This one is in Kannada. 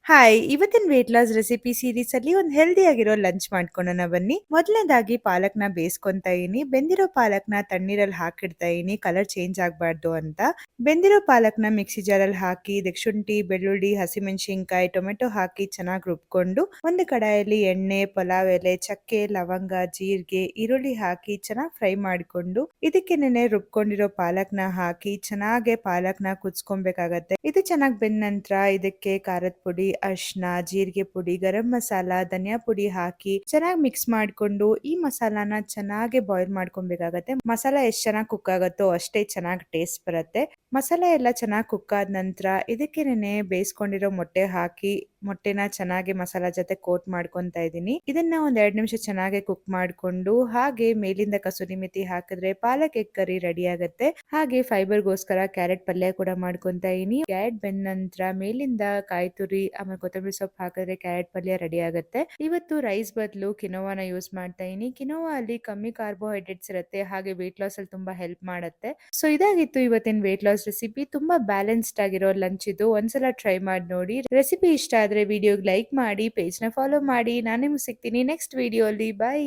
ಹಾಯ್! ಇವತ್ತಿನ ವೇಟ್ ಲಾಸ್ ರೆಸಿಪಿ ಸೀರೀಸ್ ಅಲ್ಲಿ ಒಂದು ಹೆಲ್ದಿ ಆಗಿರೋ ಲಂಚ್ ಮಾಡ್ಕೊಳ್ಳೋಣ ಬನ್ನಿ. ಮೊದಲನೇದಾಗಿ ಪಾಲಕ್‌ನ ಬೇಯಿಸ್ಕೊಂತಾ ಇದೀನಿ. ಬೆಂದಿರೋ ಪಾಲಕ್‌ನ ತಣ್ಣೀರಲ್ಲಿ ಹಾಕಿಡ್ತಾ ಇದೀನಿ ಕಲರ್ ಚೇಂಜ್ ಆಗ್ಬಾರ್ದು ಅಂತ. ಬೆಂದಿರೋ ಪಾಲಕ್‌ನ ಮಿಕ್ಸಿ ಜಾರಲ್ಲಿ ಹಾಕಿ ಇದಕ್ಕೆ ಶುಂಠಿ, ಬೆಳ್ಳುಳ್ಳಿ, ಹಸಿಮೆಣಸಿನಕಾಯಿ, ಟೊಮೆಟೊ ಹಾಕಿ ಚೆನ್ನಾಗಿ ರುಬ್ಕೊಂಡು ಒಂದು ಕಡಾಯಲ್ಲಿ ಎಣ್ಣೆ, ಪಲಾವ್ ಎಲೆ, ಚಕ್ಕೆ, ಲವಂಗ, ಜೀರಿಗೆ, ಈರುಳ್ಳಿ ಹಾಕಿ ಚೆನ್ನಾಗಿ ಫ್ರೈ ಮಾಡಿಕೊಂಡು ಇದಕ್ಕೇನೆ ರುಬ್ಕೊಂಡಿರೋ ಪಾಲಕ್‌ನ ಹಾಕಿ ಚೆನ್ನಾಗಿ ಪಾಲಕ್‌ನ ಕುದಿಸ್ಕೊಬೇಕಾಗತ್ತೆ. ಇದು ಚೆನ್ನಾಗಿ ಬೆಂದ ನಂತರ ಇದಕ್ಕೆ ಖಾರದ ಪುಡಿ, ಅರಿಶಿನ, ಜೀರಿಗೆ ಪುಡಿ, ಗರಂ ಮಸಾಲ, ಧನಿಯಾ ಪುಡಿ ಹಾಕಿ ಚೆನ್ನಾಗಿ ಮಿಕ್ಸ್ ಮಾಡ್ಕೊಂಡು ಈ ಮಸಾಲಾನ ಚೆನ್ನಾಗಿ ಬಾಯ್ಲ್ ಮಾಡ್ಕೊಬೇಕಾಗತ್ತೆ. ಮಸಾಲ ಎಷ್ಟು ಚೆನ್ನಾಗಿ ಕುಕ್ ಆಗುತ್ತೋ ಅಷ್ಟೇ ಚೆನ್ನಾಗಿ ಟೇಸ್ಟ್ ಬರುತ್ತೆ. ಮಸಾಲೆ ಎಲ್ಲ ಚೆನ್ನಾಗಿ ಕುಕ್ ಆದ ನಂತರ ಇದಕ್ಕೇನೆ ಬೇಯಿಸ್ಕೊಂಡಿರೋ ಮೊಟ್ಟೆ ಹಾಕಿ ಮೊಟ್ಟೆನ ಚೆನ್ನಾಗಿ ಮಸಾಲಾ ಜೊತೆ ಕೋಟ್ ಮಾಡ್ಕೊಂತಾ ಇದೀನಿ. ಇದನ್ನ ಒಂದ್ 2 ನಿಮಿಷ ಚೆನ್ನಾಗಿ ಕುಕ್ ಮಾಡ್ಕೊಂಡು ಹಾಗೆ ಮೇಲಿಂದ ಕಸೂರಿ ಮೆಥಿ ಹಾಕಿದ್ರೆ ಪಾಲಕ್ ಎಗ್ ಕರಿ ರೆಡಿ ಆಗುತ್ತೆ. ಹಾಗೆ ಫೈಬರ್ಗೋಸ್ಕರ ಕ್ಯಾರೆಟ್ ಪಲ್ಯ ಕೂಡ ಮಾಡ್ಕೊಂತಾ ಇದೀನಿ. ಕ್ಯಾರೆಟ್ ಬೆಂದ ನಂತರ ಮೇಲಿಂದ ಕಾಯಿ ತುರಿ ಆಮೇಲೆ ಕೊತ್ತಂಬರಿ ಸೊಪ್ಪು ಹಾಕಿದ್ರೆ ಕ್ಯಾರೆಟ್ ಪಲ್ಯ ರೆಡಿ ಆಗುತ್ತೆ. ಇವತ್ತು ರೈಸ್ ಬದಲು ಕಿನೋವಾನ ಯೂಸ್ ಮಾಡ್ತಾ ಇದೀನಿ. ಕಿನೋವಾ ಅಲ್ಲಿ ಕಮ್ಮಿ ಕಾರ್ಬೋಹೈಡ್ರೇಟ್ಸ್ ಇರುತ್ತೆ ಹಾಗೆ ವೇಟ್ ಲಾಸ್ ಅಲ್ಲಿ ತುಂಬಾ ಹೆಲ್ಪ್ ಮಾಡುತ್ತೆ. ಸೊ ಇದಾಗಿತ್ತು ಇವತ್ತಿನ ವೇಟ್ ಲಾಸ್ ರೆಸಿಪಿ. ತುಂಬಾ ಬ್ಯಾಲೆನ್ಸ್ಡ್ ಆಗಿರೋ ಲಂಚ್ ಇದು. ಒಂದ್ಸಲ ಟ್ರೈ ಮಾಡಿ ನೋಡಿ. ರೆಸಿಪಿ ಇಷ್ಟ ಆದ್ರೆ ವಿಡಿಯೋಗೆ ಲೈಕ್ ಮಾಡಿ, ಪೇಜ್ ನ ಫಾಲೋ ಮಾಡಿ. ನಾನು ನಿಮ್ಗೆ ಸಿಗ್ತೀನಿ ನೆಕ್ಸ್ಟ್ ವಿಡಿಯೋ ಅಲ್ಲಿ. ಬೈ.